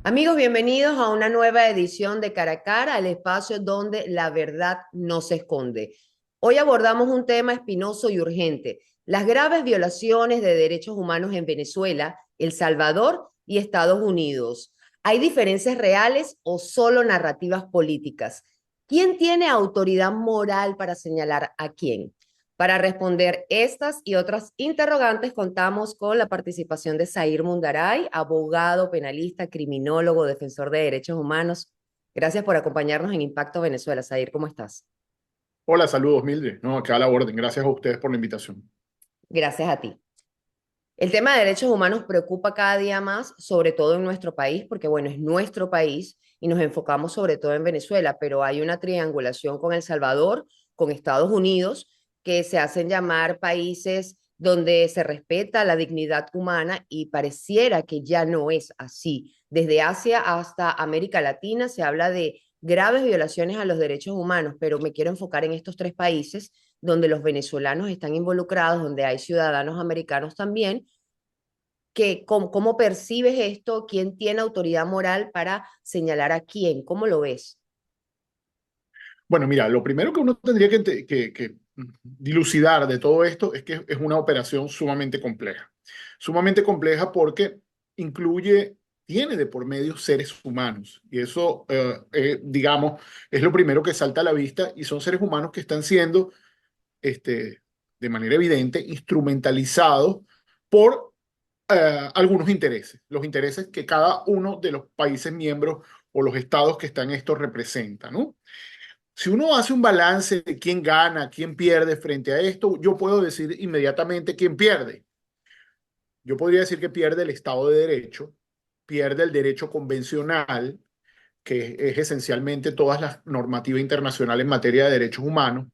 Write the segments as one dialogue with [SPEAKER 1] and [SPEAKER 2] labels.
[SPEAKER 1] Amigos, bienvenidos a una nueva edición de Cara a Cara, el espacio donde la verdad no se esconde. Hoy abordamos un tema espinoso y urgente, las graves violaciones de derechos humanos en Venezuela, El Salvador y Estados Unidos. ¿Hay diferencias reales o solo narrativas políticas? ¿Quién tiene autoridad moral para señalar a quién? Para responder estas y otras interrogantes, contamos con la participación de Zair Mundaray, abogado, penalista, criminólogo, defensor de derechos humanos. Gracias por acompañarnos en Impacto Venezuela. Zair, ¿cómo estás?
[SPEAKER 2] Hola, saludos, Mildred. No, acá a la orden. Gracias a ustedes por la invitación.
[SPEAKER 1] Gracias a ti. El tema de derechos humanos preocupa cada día más, sobre todo en nuestro país, porque bueno, es nuestro país y nos enfocamos sobre todo en Venezuela, pero hay una triangulación con El Salvador, con Estados Unidos, que se hacen llamar países donde se respeta la dignidad humana y pareciera que ya no es así. Desde Asia hasta América Latina se habla de graves violaciones a los derechos humanos, pero me quiero enfocar en estos tres países donde los venezolanos están involucrados, donde hay ciudadanos americanos también, que cómo percibes esto, quién tiene autoridad moral para señalar a quién, ¿cómo lo ves?
[SPEAKER 2] Bueno, mira, lo primero que uno tendría que dilucidar de todo esto es que es una operación sumamente compleja. Sumamente compleja porque incluye, tiene de por medio seres humanos. Y eso, digamos, es lo primero que salta a la vista y son seres humanos que están siendo, este, de manera evidente, instrumentalizados por algunos intereses, los intereses que cada uno de los países miembros o los estados que están en esto representa, ¿no? Si uno hace un balance de quién gana, quién pierde frente a esto, yo puedo decir inmediatamente quién pierde. Yo podría decir que pierde el Estado de Derecho, pierde el derecho convencional, que es esencialmente todas las normativas internacionales en materia de derechos humanos,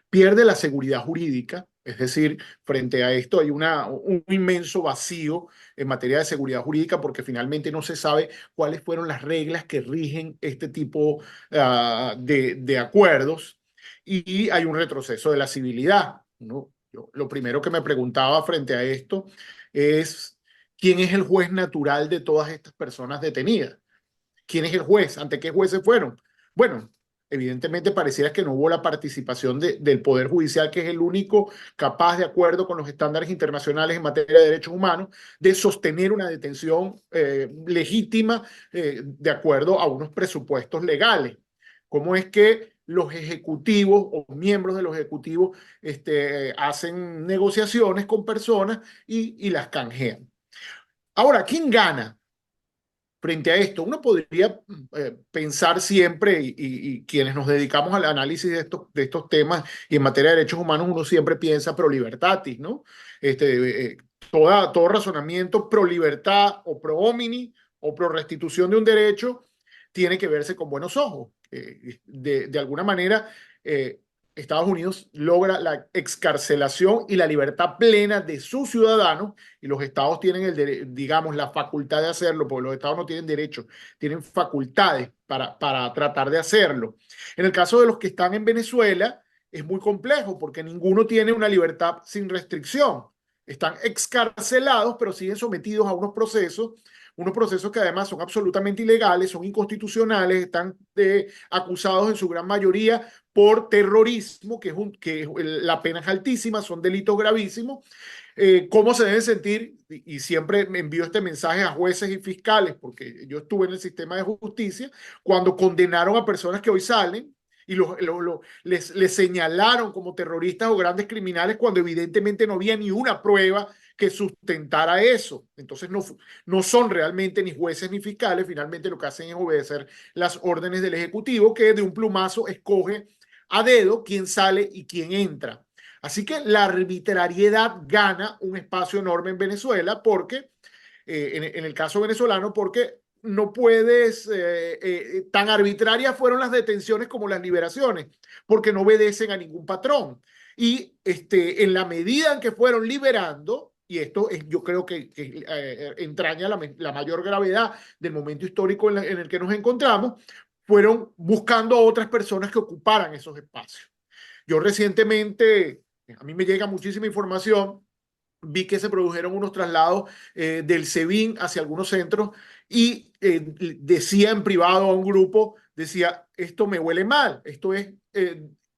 [SPEAKER 2] pierde la seguridad jurídica, es decir, frente a esto hay un inmenso vacío en materia de seguridad jurídica porque finalmente no se sabe cuáles fueron las reglas que rigen este tipo de acuerdos y hay un retroceso de la civilidad, ¿no? Yo, lo primero que me preguntaba frente a esto es quién es el juez natural de todas estas personas detenidas. ¿Quién es el juez? ¿Ante qué jueces fueron? Bueno, evidentemente pareciera que no hubo la participación del Poder Judicial, que es el único capaz, de acuerdo con los estándares internacionales en materia de derechos humanos, de sostener una detención legítima de acuerdo a unos presupuestos legales. ¿Cómo es que los ejecutivos o miembros de los ejecutivos hacen negociaciones con personas y las canjean? Ahora, ¿quién gana frente a esto? Uno podría pensar siempre, y quienes nos dedicamos al análisis de estos temas y en materia de derechos humanos, uno siempre piensa pro libertatis, ¿no? Todo razonamiento pro libertad o pro homini o pro restitución de un derecho tiene que verse con buenos ojos. De alguna manera, Estados Unidos logra la excarcelación y la libertad plena de sus ciudadanos y los estados tienen digamos, la facultad de hacerlo, porque los estados no tienen derecho, tienen facultades para tratar de hacerlo. En el caso de los que están en Venezuela, es muy complejo porque ninguno tiene una libertad sin restricción. Están excarcelados, pero siguen sometidos a unos procesos que además son absolutamente ilegales, son inconstitucionales, están acusados en su gran mayoría por terrorismo, que la pena es altísima, son delitos gravísimos. ¿Cómo se deben sentir? Y siempre me envío este mensaje a jueces y fiscales, porque yo estuve en el sistema de justicia, cuando condenaron a personas que hoy salen y les señalaron como terroristas o grandes criminales cuando evidentemente no había ni una prueba que sustentara eso. Entonces no son realmente ni jueces ni fiscales, finalmente lo que hacen es obedecer las órdenes del Ejecutivo, que de un plumazo escoge a dedo quién sale y quién entra. Así que la arbitrariedad gana un espacio enorme en Venezuela porque, en el caso venezolano, porque no puedes, tan arbitrarias fueron las detenciones como las liberaciones, porque no obedecen a ningún patrón. Y en la medida en que fueron liberando, y esto es, yo creo que entraña la mayor gravedad del momento histórico en el que nos encontramos, fueron buscando a otras personas que ocuparan esos espacios. Yo recientemente, a mí me llega muchísima información vi que se produjeron unos traslados del SEBIN hacia algunos centros y decía en privado a un grupo, decía, esto me huele mal, esto es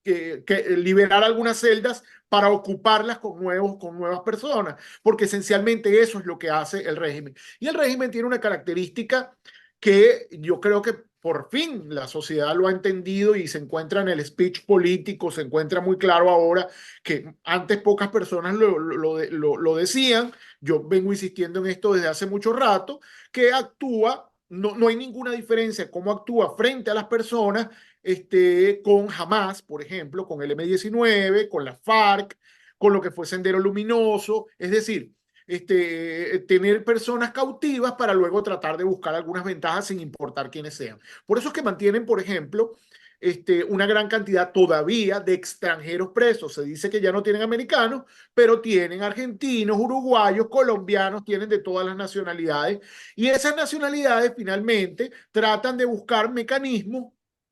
[SPEAKER 2] que liberar algunas celdas para ocuparlas con nuevas personas, porque esencialmente eso es lo que hace el régimen. Y el régimen tiene una característica que yo creo que por fin la sociedad lo ha entendido y se encuentra en el speech político, se encuentra muy claro ahora que antes pocas personas lo decían. Yo vengo insistiendo en esto desde hace mucho rato, que actúa, no hay ninguna diferencia cómo actúa frente a las personas con Hamas, por ejemplo, con el M-19, con la FARC, con lo que fue Sendero Luminoso, es decir, tener personas cautivas para luego tratar de buscar algunas ventajas sin importar quiénes sean. Por eso es que mantienen, por ejemplo, una gran cantidad todavía de extranjeros presos. Se dice que ya no tienen americanos, pero tienen argentinos, uruguayos, colombianos, tienen de todas las nacionalidades. Y esas nacionalidades finalmente tratan de buscar mecanismos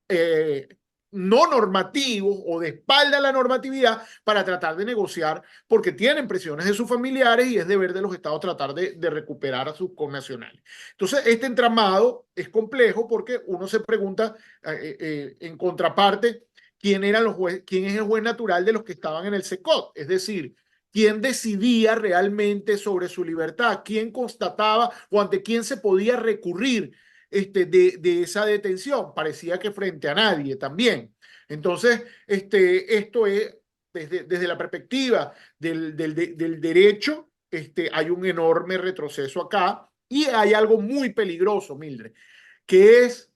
[SPEAKER 2] eh, no normativos o de espalda a la normatividad para tratar de negociar, porque tienen presiones de sus familiares y es deber de los estados tratar de recuperar a sus connacionales. Entonces, este entramado es complejo porque uno se pregunta en contraparte quién es el juez natural de los que estaban en el SECOT, es decir, quién decidía realmente sobre su libertad, quién constataba o ante quién se podía recurrir de esa detención. Parecía que frente a nadie también. Entonces, esto es, desde la perspectiva del derecho, hay un enorme retroceso acá y hay algo muy peligroso, Mildred, que es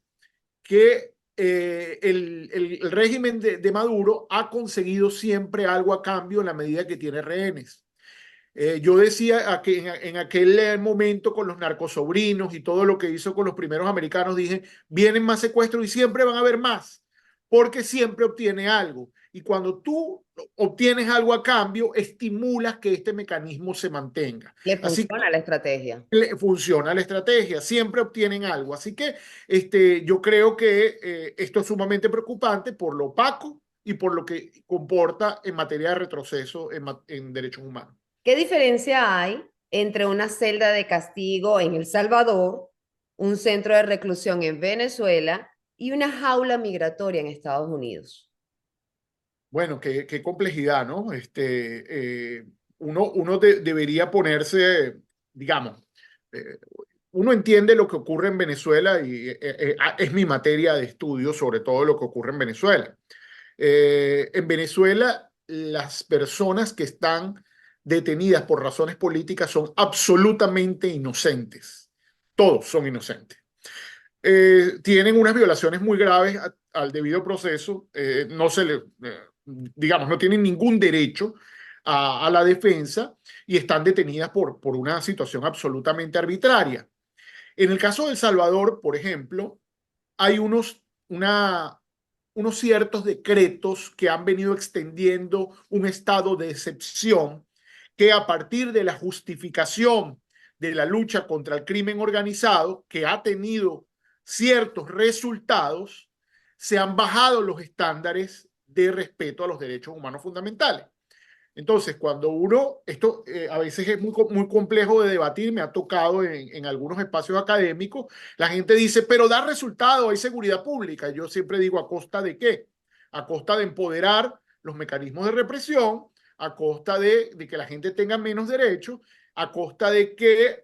[SPEAKER 2] que el régimen de Maduro ha conseguido siempre algo a cambio en la medida que tiene rehenes. Yo decía que en aquel momento con los narcosobrinos y todo lo que hizo con los primeros americanos, dije, vienen más secuestros y siempre van a haber más, porque siempre obtiene algo. Y cuando tú obtienes algo a cambio, estimulas que este mecanismo se mantenga.
[SPEAKER 1] Le
[SPEAKER 2] Así que
[SPEAKER 1] funciona la estrategia.
[SPEAKER 2] funciona la estrategia, siempre obtienen algo. Así que yo creo que esto es sumamente preocupante por lo opaco y por lo que comporta en materia de retroceso en derechos humanos.
[SPEAKER 1] ¿Qué diferencia hay entre una celda de castigo en El Salvador, un centro de reclusión en Venezuela y una jaula migratoria en Estados Unidos?
[SPEAKER 2] Bueno, qué complejidad, ¿no? Uno debería ponerse, digamos, eh, uno entiende lo que ocurre en Venezuela y es mi materia de estudio sobre todo lo que ocurre en Venezuela. En Venezuela, las personas que están detenidas por razones políticas son absolutamente inocentes. Todos son inocentes. Tienen unas violaciones muy graves al debido proceso, no se le, digamos, no tienen ningún derecho a la defensa y están detenidas por una situación absolutamente arbitraria. En el caso de El Salvador, por ejemplo, hay unos ciertos decretos que han venido extendiendo un estado de excepción que a partir de la justificación de la lucha contra el crimen organizado, que ha tenido ciertos resultados, se han bajado los estándares de respeto a los derechos humanos fundamentales. Entonces, cuando esto a veces es muy complejo de debatir, me ha tocado en algunos espacios académicos, la gente dice, pero da resultado, hay seguridad pública. Yo siempre digo, ¿a costa de qué? A costa de empoderar los mecanismos de represión, a costa de que la gente tenga menos derechos, a costa de que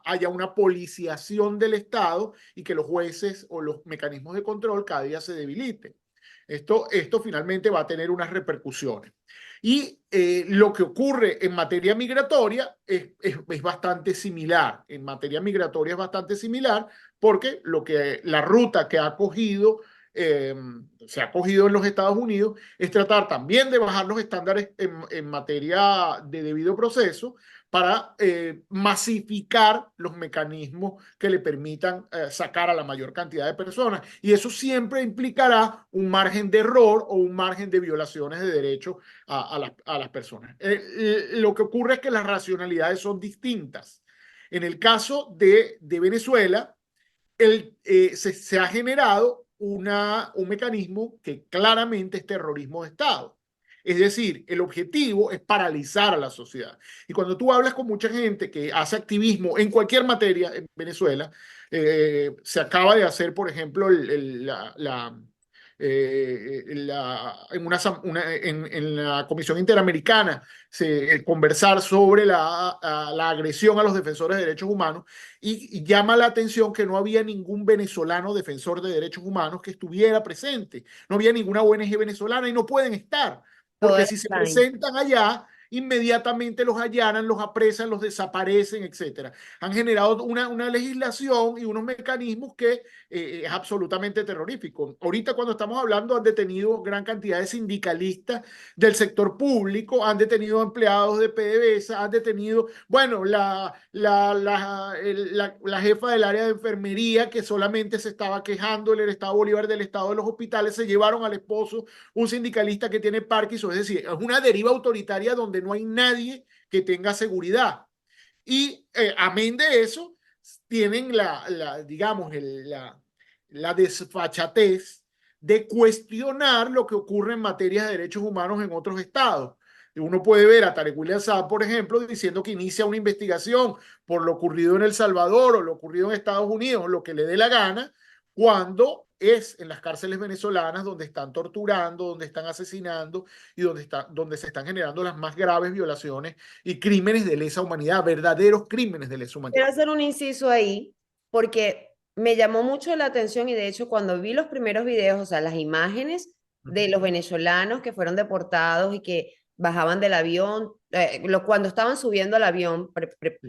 [SPEAKER 2] haya una policiación del Estado y que los jueces o los mecanismos de control cada día se debiliten. Esto finalmente va a tener unas repercusiones. Y lo que ocurre en materia migratoria es bastante similar. En materia migratoria es bastante similar porque la ruta que se ha cogido en los Estados Unidos es tratar también de bajar los estándares en materia de debido proceso para masificar los mecanismos que le permitan sacar a la mayor cantidad de personas. Y eso siempre implicará un margen de error o un margen de violaciones de derechos a las personas. Lo que ocurre es que las racionalidades son distintas. En el caso de Venezuela, se ha generado un mecanismo que claramente es terrorismo de Estado. Es decir, el objetivo es paralizar a la sociedad. Y cuando tú hablas con mucha gente que hace activismo en cualquier materia en Venezuela, se acaba de hacer, por ejemplo, en la Comisión Interamericana, conversar sobre la agresión a los defensores de derechos humanos y llama la atención que no había ningún venezolano defensor de derechos humanos que estuviera presente. No había ninguna ONG venezolana y no pueden estar,
[SPEAKER 1] Todo
[SPEAKER 2] porque
[SPEAKER 1] es
[SPEAKER 2] si se
[SPEAKER 1] online.
[SPEAKER 2] presentan allá, inmediatamente los allanan, los apresan, los desaparecen, etcétera. Han generado una legislación y unos mecanismos que es absolutamente terrorífico. Ahorita cuando estamos hablando han detenido gran cantidad de sindicalistas del sector público, han detenido empleados de PDVSA, han detenido, bueno, la jefa del área de enfermería que solamente se estaba quejando del Estado Bolívar del estado de los hospitales, se llevaron al esposo, un sindicalista que tiene Parkinson, es decir, es una deriva autoritaria donde no hay nadie que tenga seguridad. Y amén de eso, tienen digamos, la desfachatez de cuestionar lo que ocurre en materia de derechos humanos en otros estados. Uno puede ver a Tarek William Saab, por ejemplo, diciendo que inicia una investigación por lo ocurrido en El Salvador o lo ocurrido en Estados Unidos, lo que le dé la gana, cuando es en las cárceles venezolanas donde están torturando, donde están asesinando y donde se están generando las más graves violaciones y crímenes de lesa humanidad, verdaderos crímenes de lesa
[SPEAKER 1] Quiero
[SPEAKER 2] humanidad.
[SPEAKER 1] hacer un inciso ahí porque me llamó mucho la atención y de hecho cuando vi los primeros videos, o sea, las imágenes de los venezolanos que fueron deportados y que bajaban del avión, cuando estaban subiendo al avión,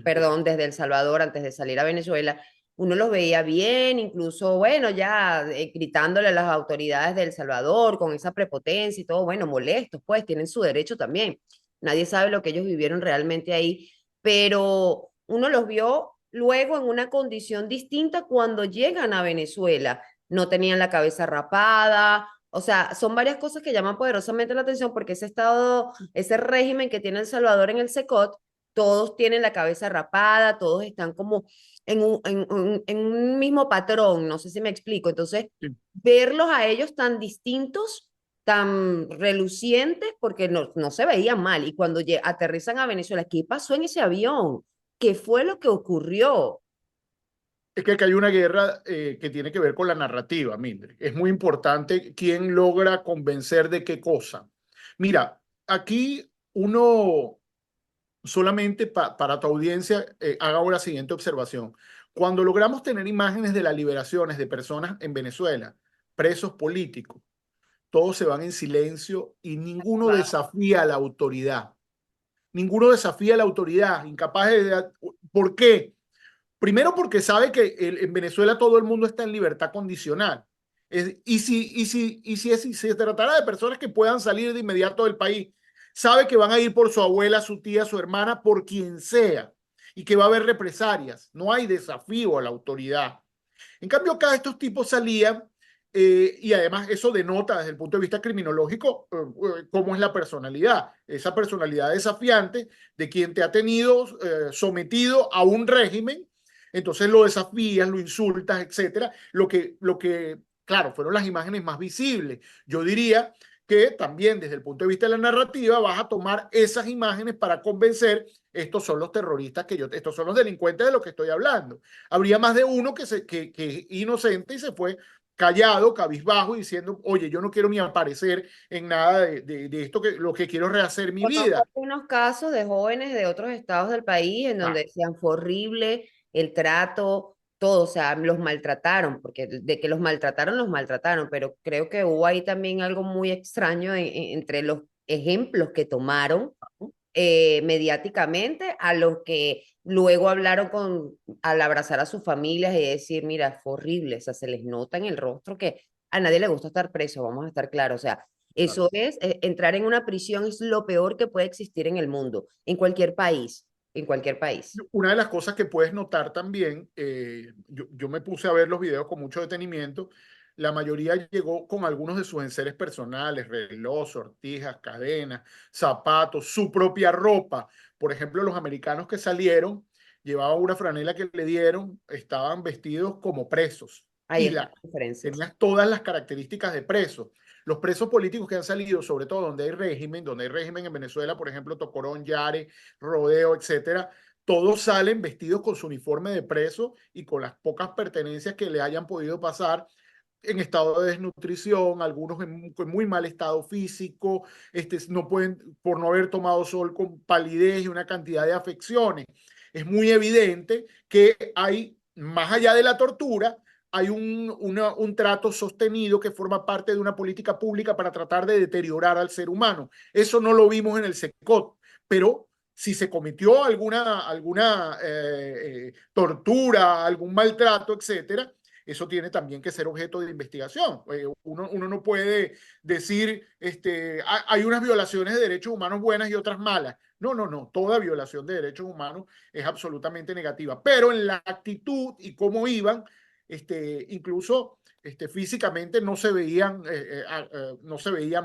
[SPEAKER 1] perdón, desde El Salvador antes de salir a Venezuela, uno los veía bien, incluso, bueno, ya gritándole a las autoridades de El Salvador con esa prepotencia y todo, bueno, molestos, pues tienen su derecho también. Nadie sabe lo que ellos vivieron realmente ahí, pero uno los vio luego en una condición distinta cuando llegan a Venezuela. No tenían la cabeza rapada, o sea, son varias cosas que llaman poderosamente la atención porque ese estado, ese régimen que tiene El Salvador en el SECOT, todos tienen la cabeza rapada, todos están como en un mismo patrón, no sé si me explico. Entonces,
[SPEAKER 2] Sí.
[SPEAKER 1] verlos a ellos tan distintos, tan relucientes, porque no se veían mal. Y cuando aterrizan a Venezuela, ¿qué pasó en ese avión? ¿Qué fue lo que ocurrió?
[SPEAKER 2] Es que acá hay una guerra que tiene que ver con la narrativa, Mildred. Es muy importante quién logra convencer de qué cosa. Mira, aquí uno solamente para tu audiencia haga la siguiente observación. Cuando logramos tener imágenes de las liberaciones de personas en Venezuela, presos políticos, todos se van en silencio y ninguno
[SPEAKER 1] Wow.
[SPEAKER 2] desafía a la autoridad. Ninguno desafía a la autoridad, incapaz de... ¿Por qué? Primero porque sabe que en Venezuela todo el mundo está en libertad condicional. Si se tratara de personas que puedan salir de inmediato del país, sabe que van a ir por su abuela, su tía, su hermana, por quien sea, y que va a haber represalias. No hay desafío a la autoridad. En cambio, acá estos tipos salían y además eso denota desde el punto de vista criminológico cómo es la personalidad, esa personalidad desafiante de quien te ha tenido sometido a un régimen, entonces lo desafías, lo insultas, etcétera. Claro, fueron las imágenes más visibles. Yo diría que también desde el punto de vista de la narrativa vas a tomar esas imágenes para convencer, estos son los terroristas estos son los delincuentes de los que estoy hablando. Habría más de uno que es inocente y se fue callado, cabizbajo, diciendo, oye, yo no quiero ni aparecer en nada de esto, que lo que quiero es rehacer mi
[SPEAKER 1] Conozco
[SPEAKER 2] vida.
[SPEAKER 1] unos casos de jóvenes de otros estados del país en donde
[SPEAKER 2] Ah,
[SPEAKER 1] decían fue horrible el trato, todo, o sea, los maltrataron, porque de que los maltrataron, pero creo que hubo ahí también algo muy extraño entre los ejemplos que tomaron mediáticamente a los que luego hablaron al abrazar a sus familias y decir, mira, fue horrible, o sea, se les nota en el rostro que a nadie le gusta estar preso, vamos a estar claros, o sea,
[SPEAKER 2] claro.
[SPEAKER 1] eso es, entrar en una prisión es lo peor que puede existir en el mundo, en cualquier país, en cualquier país.
[SPEAKER 2] Una de las cosas que puedes notar también, yo me puse a ver los videos con mucho detenimiento, la mayoría llegó con algunos de sus enseres personales, reloj, sortijas, cadenas, zapatos, su propia ropa. Por ejemplo, los americanos que salieron llevaban una franela que le dieron, estaban vestidos como presos.
[SPEAKER 1] Ahí
[SPEAKER 2] y
[SPEAKER 1] están las diferencias.
[SPEAKER 2] tenías todas las características de presos. Los presos políticos que han salido, sobre todo donde hay régimen en Venezuela, por ejemplo, Tocorón, Yare, Rodeo, etcétera, todos salen vestidos con su uniforme de preso y con las pocas pertenencias que le hayan podido pasar en estado de desnutrición, algunos en muy mal estado físico, no pueden, por no haber tomado sol, con palidez y una cantidad de afecciones. Es muy evidente que hay, más allá de la tortura, hay un trato sostenido que forma parte de una política pública para tratar de deteriorar al ser humano. Eso no lo vimos en el SECOT, pero si se cometió alguna tortura, algún maltrato, etcétera, eso tiene también que ser objeto de investigación. Uno no puede decir, hay unas violaciones de derechos humanos buenas y otras malas. No, no, no. Toda violación de derechos humanos es absolutamente negativa. Pero en la actitud y cómo iban, incluso físicamente no se veían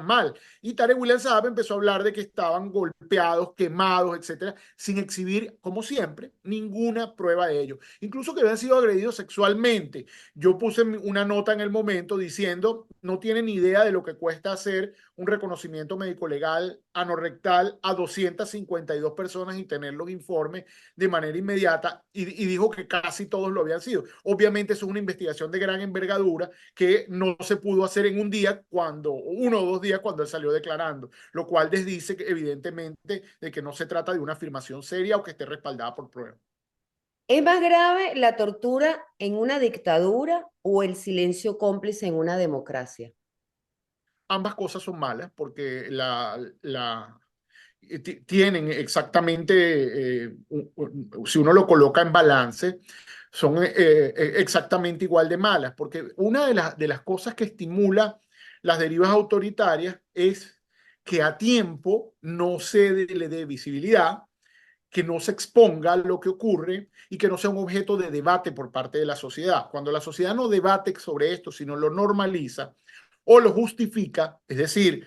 [SPEAKER 2] mal. Y Tarek William Saab empezó a hablar de que estaban golpeados, quemados, etcétera, sin exhibir, como siempre, ninguna prueba de ello. Incluso que habían sido agredidos sexualmente. Yo puse una nota en el momento diciendo, no tienen idea de lo que cuesta hacer un reconocimiento médico legal anorrectal a 252 personas y tener los informes de manera inmediata, y dijo que casi todos lo habían sido. Obviamente eso es una investigación de gran envergadura que no se pudo hacer en un día, uno o dos días cuando él salió declarando, lo cual desdice que, evidentemente, de que no se trata de una afirmación seria o que esté respaldada por pruebas.
[SPEAKER 1] ¿Es más grave la tortura en una dictadura o el silencio cómplice en una democracia?
[SPEAKER 2] Ambas cosas son malas porque tienen exactamente, si uno lo coloca en balance, son exactamente igual de malas, porque una de las cosas que estimula las derivas autoritarias es que a tiempo no le dé visibilidad, que no se exponga lo que ocurre y que no sea un objeto de debate por parte de la sociedad. Cuando la sociedad no debate sobre esto, sino lo normaliza o lo justifica, es decir,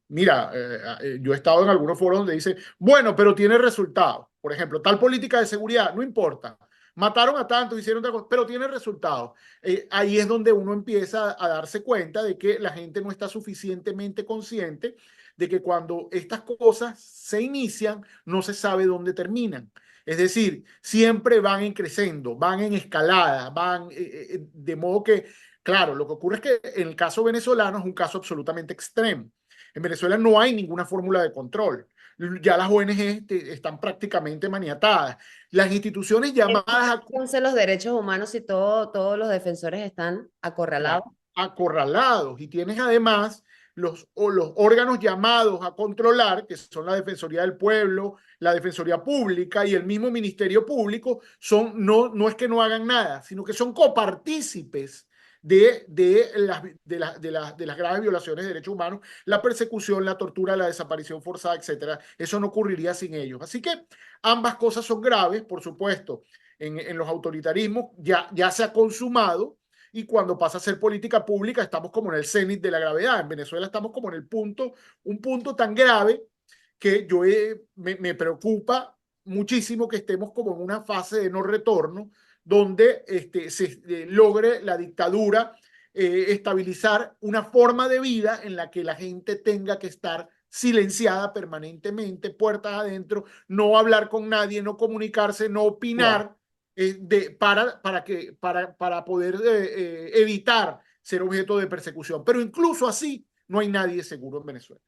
[SPEAKER 2] mira, yo he estado en algunos foros donde dice, bueno, pero tiene resultados. Por ejemplo, tal política de seguridad, no importa. Mataron a tantos, hicieron otra cosa, pero tiene resultados. Ahí es donde uno empieza a darse cuenta de que la gente no está suficientemente consciente de que cuando estas cosas se inician, no se sabe dónde terminan. Es decir, siempre van en creciendo, van en escalada, de modo que, claro, lo que ocurre es que en el caso venezolano es un caso absolutamente extremo. En Venezuela no hay ninguna fórmula de control. Ya las ONG están prácticamente maniatadas. Las instituciones llamadas a
[SPEAKER 1] Entonces los derechos humanos y todos los defensores están acorralados.
[SPEAKER 2] acorralados, y tienes además los órganos llamados a controlar, que son la Defensoría del Pueblo, la Defensoría Pública y el mismo Ministerio Público, no es que no hagan nada, sino que son copartícipes de las graves violaciones de derechos humanos, la persecución, la tortura, la desaparición forzada, etcétera. Eso no ocurriría sin ellos. Así que ambas cosas son graves, por supuesto. En los autoritarismos ya se ha consumado, y cuando pasa a ser política pública estamos como en el cenit de la gravedad. En Venezuela estamos como en un punto tan grave que me preocupa muchísimo que estemos como en una fase de no retorno donde se logre la dictadura estabilizar una forma de vida en la que la gente tenga que estar silenciada permanentemente, puertas adentro, no hablar con nadie, no comunicarse, no
[SPEAKER 1] Wow.
[SPEAKER 2] opinar, para poder evitar ser objeto de persecución. Pero incluso así, no hay nadie seguro en Venezuela.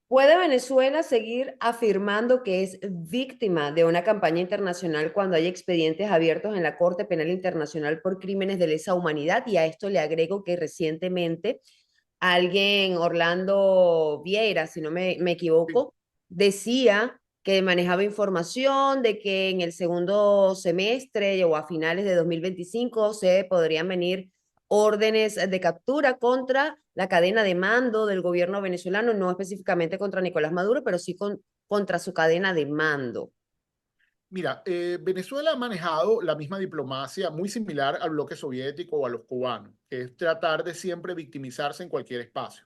[SPEAKER 1] ¿Puede Venezuela seguir afirmando que es víctima de una campaña internacional cuando hay expedientes abiertos en la Corte Penal Internacional por crímenes de lesa humanidad? Y a esto le agrego que recientemente alguien, Orlando Vieira, si no me
[SPEAKER 2] Sí.
[SPEAKER 1] equivoco, decía que manejaba información de que en el segundo semestre o a finales de 2025 se podrían venir órdenes de captura contra la cadena de mando del gobierno venezolano, no específicamente contra Nicolás Maduro, pero sí contra su cadena de mando.
[SPEAKER 2] Mira, Venezuela ha manejado la misma diplomacia muy similar al bloque soviético o a los cubanos, que es tratar de siempre victimizarse en cualquier espacio.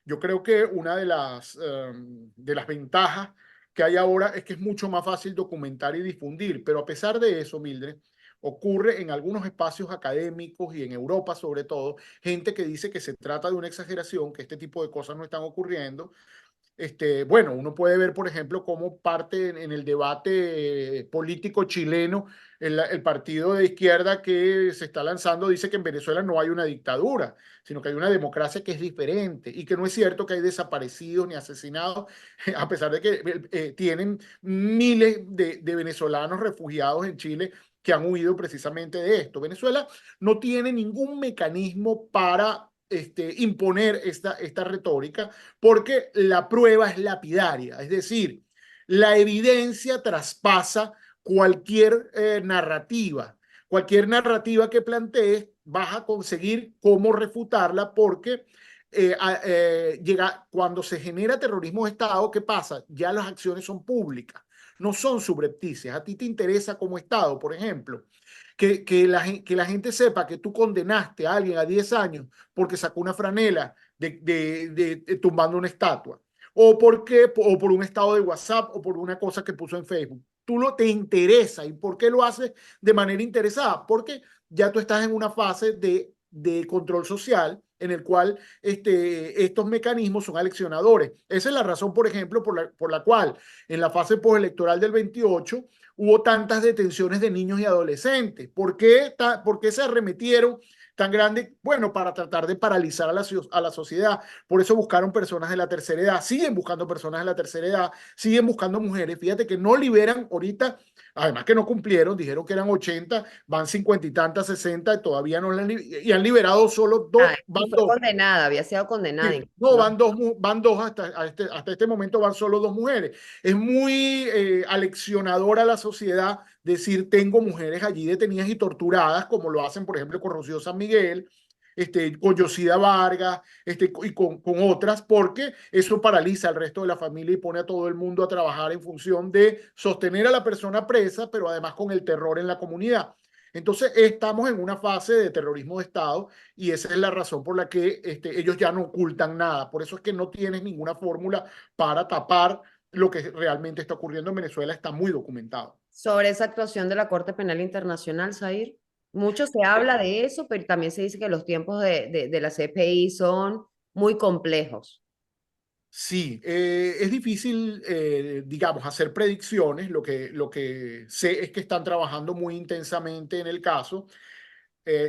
[SPEAKER 2] Yo creo que una de las ventajas que hay ahora es que es mucho más fácil documentar y difundir, pero a pesar de eso, Mildred, ocurre en algunos espacios académicos y en Europa sobre todo, gente que dice que se trata de una exageración, que este tipo de cosas no están ocurriendo. Bueno, uno puede ver, por ejemplo, cómo parte en el debate político chileno, el partido de izquierda que se está lanzando dice que en Venezuela no hay una dictadura, sino que hay una democracia que es diferente y que no es cierto que hay desaparecidos ni asesinados, a pesar de que tienen miles de venezolanos refugiados en Chile que han huido precisamente de esto. Venezuela no tiene ningún mecanismo para imponer esta retórica porque la prueba es lapidaria, es decir, la evidencia traspasa cualquier narrativa. Cualquier narrativa que plantees, vas a conseguir cómo refutarla porque cuando se genera terrorismo de Estado, ¿qué pasa? Ya las acciones son públicas, no son subrepticias. A ti te interesa como Estado, por ejemplo, que la gente sepa que tú condenaste a alguien a 10 años porque sacó una franela tumbando una estatua, o por un estado de WhatsApp, o por una cosa que puso en Facebook. Te interesa. ¿Y por qué lo haces de manera interesada? Porque ya tú estás en una fase de control social en el cual estos mecanismos son aleccionadores. Esa es la razón, por ejemplo, por la cual en la fase postelectoral del 28 hubo tantas detenciones de niños y adolescentes. ¿Por qué se arremetieron tan grande? Bueno, para tratar de paralizar a la sociedad. Por eso buscaron personas de la tercera edad, siguen buscando personas de la tercera edad, siguen buscando mujeres. Fíjate que no liberan ahorita, además que no cumplieron, dijeron que eran 80, van 50 y tantas, 60, y todavía no y han liberado solo
[SPEAKER 1] Ah,
[SPEAKER 2] dos,
[SPEAKER 1] y
[SPEAKER 2] van
[SPEAKER 1] fue
[SPEAKER 2] dos.
[SPEAKER 1] condenada, había sido condenada
[SPEAKER 2] Sí,
[SPEAKER 1] incluso,
[SPEAKER 2] no,
[SPEAKER 1] ¿no?
[SPEAKER 2] van dos hasta este momento van solo dos mujeres. Es muy aleccionadora a la sociedad decir tengo mujeres allí detenidas y torturadas, como lo hacen, por ejemplo, con Rocío San Miguel, con Yosida Vargas, y con otras, porque eso paraliza al resto de la familia y pone a todo el mundo a trabajar en función de sostener a la persona presa, pero además con el terror en la comunidad. Entonces, estamos en una fase de terrorismo de Estado y esa es la razón por la que ellos ya no ocultan nada. Por eso es que no tienes ninguna fórmula para tapar lo que realmente está ocurriendo en Venezuela, está muy documentado.
[SPEAKER 1] Sobre esa actuación de la Corte Penal Internacional, Zair. Mucho se habla de eso, pero también se dice que los tiempos de la CPI son muy complejos.
[SPEAKER 2] Sí, es difícil, digamos, hacer predicciones. Lo que sé es que están trabajando muy intensamente en el caso.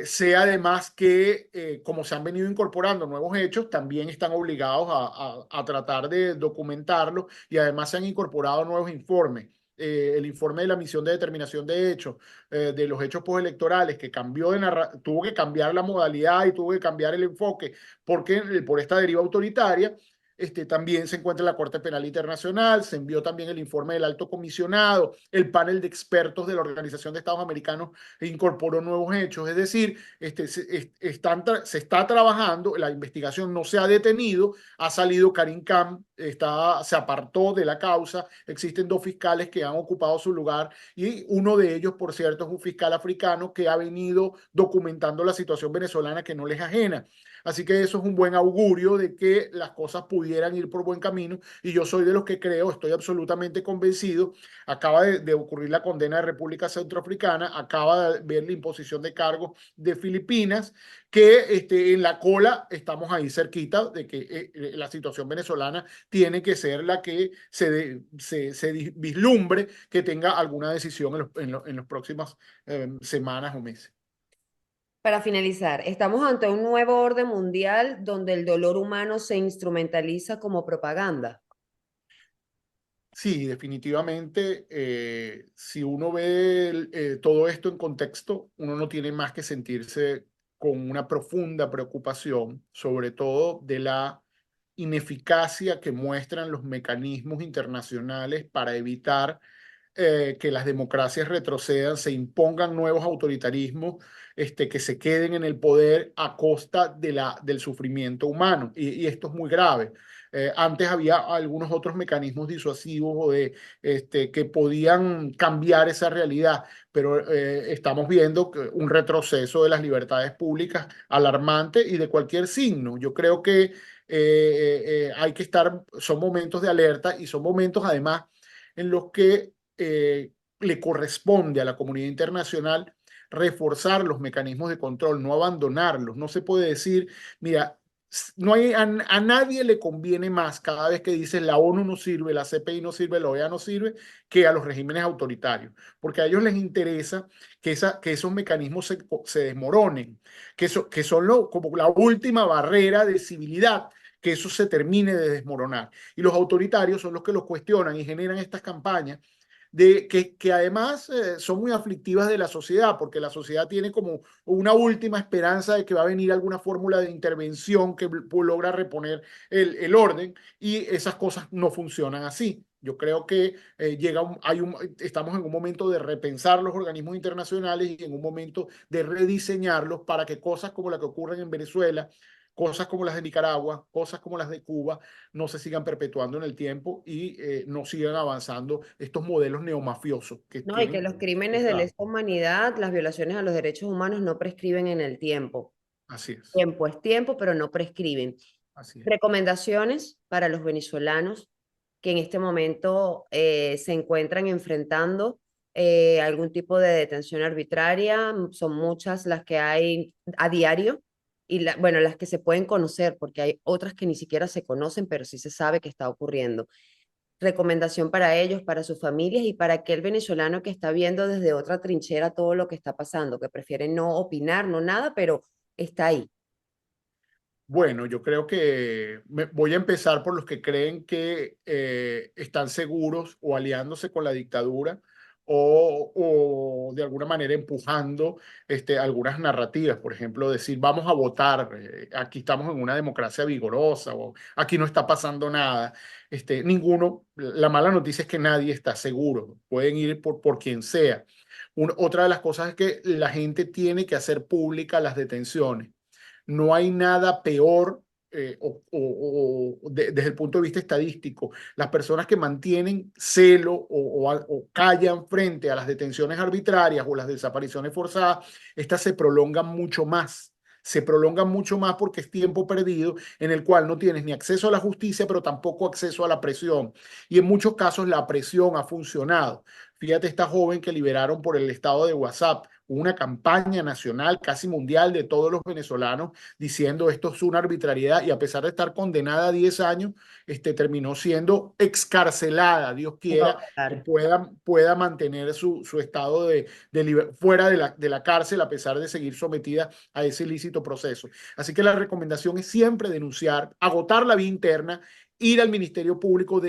[SPEAKER 2] Sé además que como se han venido incorporando nuevos hechos, también están obligados a tratar de documentarlos y además se han incorporado nuevos informes. El informe de la misión de determinación de hechos, de los hechos postelectorales, que tuvo que cambiar la modalidad y tuvo que cambiar el enfoque porque, por esta deriva autoritaria. También se encuentra en la Corte Penal Internacional, se envió también el informe del Alto Comisionado, el panel de expertos de la Organización de Estados Americanos incorporó nuevos hechos, es decir, se está trabajando, la investigación no se ha detenido, ha salido Karim Khan, se apartó de la causa, existen dos fiscales que han ocupado su lugar y uno de ellos, por cierto, es un fiscal africano que ha venido documentando la situación venezolana que no les es ajena. Así que eso es un buen augurio de que las cosas pudieran ir por buen camino y yo soy de los que creo, estoy absolutamente convencido. Acaba de ocurrir la condena de República Centroafricana, acaba de ver la imposición de cargos de Filipinas, que en la cola estamos ahí cerquita de que la situación venezolana tiene que ser la que se vislumbre que tenga alguna decisión en las próximas semanas o meses.
[SPEAKER 1] Para finalizar, estamos ante un nuevo orden mundial donde el dolor humano se instrumentaliza como propaganda.
[SPEAKER 2] Sí, definitivamente, si uno ve todo esto en contexto, uno no tiene más que sentirse con una profunda preocupación, sobre todo de la ineficacia que muestran los mecanismos internacionales para evitar que las democracias retrocedan, se impongan nuevos autoritarismos, que se queden en el poder a costa del sufrimiento humano. Y esto es muy grave. Antes había algunos otros mecanismos disuasivos que podían cambiar esa realidad, pero estamos viendo un retroceso de las libertades públicas alarmante y de cualquier signo. Yo creo que hay que estar, son momentos de alerta y son momentos además en los que le corresponde a la comunidad internacional reforzar los mecanismos de control, no abandonarlos. No se puede decir, mira, no hay, a nadie le conviene más cada vez que dices la ONU no sirve, la CPI no sirve, la OEA no sirve, que a los regímenes autoritarios, porque a ellos les interesa que esos mecanismos se desmoronen, que son como la última barrera de civilidad, que eso se termine de desmoronar. Y los autoritarios son los que los cuestionan y generan estas campañas que además son muy aflictivas de la sociedad, porque la sociedad tiene como una última esperanza de que va a venir alguna fórmula de intervención que logra reponer el orden, y esas cosas no funcionan así. Yo creo que estamos en un momento de repensar los organismos internacionales y en un momento de rediseñarlos para que cosas como la que ocurren en Venezuela, cosas como las de Nicaragua, cosas como las de Cuba, no se sigan perpetuando en el tiempo y no sigan avanzando estos modelos neomafiosos que
[SPEAKER 1] ¿No? Y que
[SPEAKER 2] tienen.
[SPEAKER 1] los crímenes de lesa humanidad, las violaciones a los derechos humanos no prescriben en el tiempo.
[SPEAKER 2] Así es,
[SPEAKER 1] Tiempo es tiempo, pero no prescriben.
[SPEAKER 2] así es.
[SPEAKER 1] Recomendaciones para los venezolanos que en este momento se encuentran enfrentando algún tipo de detención arbitraria. Son muchas las que hay a diario y bueno, las que se pueden conocer, porque hay otras que ni siquiera se conocen, pero sí se sabe que está ocurriendo. Recomendación para ellos, para sus familias y para aquel venezolano que está viendo desde otra trinchera todo lo que está pasando, que prefiere no opinar, no nada, pero está ahí.
[SPEAKER 2] Bueno, yo creo que voy a empezar por los que creen que están seguros o aliándose con la dictadura o de alguna manera empujando algunas narrativas. Por ejemplo, decir, vamos a votar, aquí estamos en una democracia vigorosa o aquí no está pasando nada. La mala noticia es que nadie está seguro. Pueden ir por quien sea. Otra de las cosas es que la gente tiene que hacer pública las detenciones. No hay nada peor desde el punto de vista estadístico. Las personas que mantienen celo o callan frente a las detenciones arbitrarias o las desapariciones forzadas, estas se prolongan mucho más. Se prolongan mucho más porque es tiempo perdido en el cual no tienes ni acceso a la justicia, pero tampoco acceso a la presión. Y en muchos casos la presión ha funcionado. Fíjate esta joven que liberaron por el estado de WhatsApp, una campaña nacional, casi mundial, de todos los venezolanos diciendo esto es una arbitrariedad, y a pesar de estar condenada a 10 años, terminó siendo excarcelada. Dios quiera que pueda mantener su estado fuera de la cárcel a pesar de seguir sometida a ese ilícito proceso. Así que la recomendación es siempre denunciar, agotar la vía interna, ir al Ministerio Público,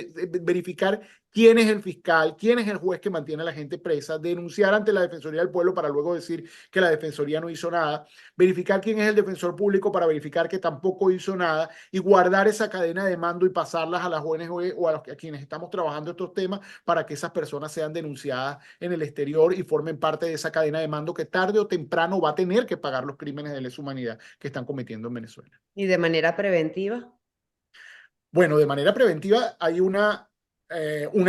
[SPEAKER 2] verificar quién es el fiscal, quién es el juez que mantiene a la gente presa, denunciar ante la Defensoría del Pueblo para luego decir que la Defensoría no hizo nada, verificar quién es el defensor público para verificar que tampoco hizo nada, y guardar esa cadena de mando y pasarlas a las ONG o a quienes estamos trabajando estos temas para que esas personas sean denunciadas en el exterior y formen parte de esa cadena de mando que tarde o temprano va a tener que pagar los crímenes de lesa humanidad que están cometiendo en Venezuela.
[SPEAKER 1] Y de manera preventiva.
[SPEAKER 2] Bueno, de manera preventiva hay una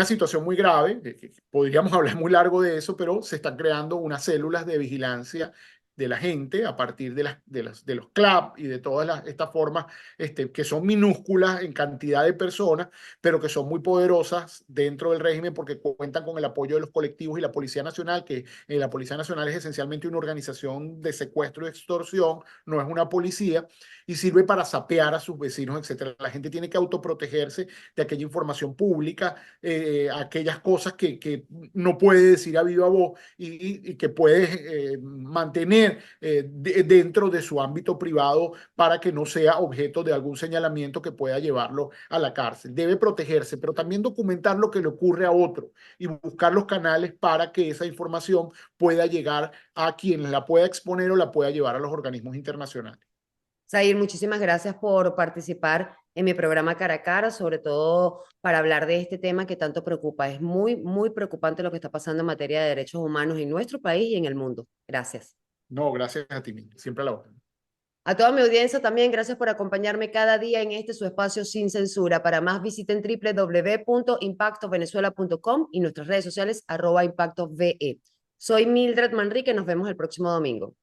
[SPEAKER 2] situación muy grave, que podríamos hablar muy largo de eso, pero se están creando unas células de vigilancia de la gente a partir de los CLAP y de todas estas formas que son minúsculas en cantidad de personas, pero que son muy poderosas dentro del régimen porque cuentan con el apoyo de los colectivos y la Policía Nacional, que la Policía Nacional es esencialmente una organización de secuestro y extorsión, no es una policía, y sirve para sapear a sus vecinos, etcétera. La gente tiene que autoprotegerse de aquella información pública, aquellas cosas que no puede decir a viva voz y que puede mantener dentro de su ámbito privado para que no sea objeto de algún señalamiento que pueda llevarlo a la cárcel. Debe protegerse, pero también documentar lo que le ocurre a otro y buscar los canales para que esa información pueda llegar a quien la pueda exponer o la pueda llevar a los organismos internacionales.
[SPEAKER 1] Zair, muchísimas gracias por participar en mi programa Cara a Cara, sobre todo para hablar de este tema que tanto preocupa. Es muy, muy preocupante lo que está pasando en materia de derechos humanos en nuestro país y en el mundo. Gracias.
[SPEAKER 2] No, gracias a ti, siempre a la orden.
[SPEAKER 1] A toda mi audiencia también, gracias por acompañarme cada día en este su espacio sin censura. Para más visiten www.impactovenezuela.com y nuestras redes sociales @impactove. Soy Mildred Manrique, nos vemos el próximo domingo.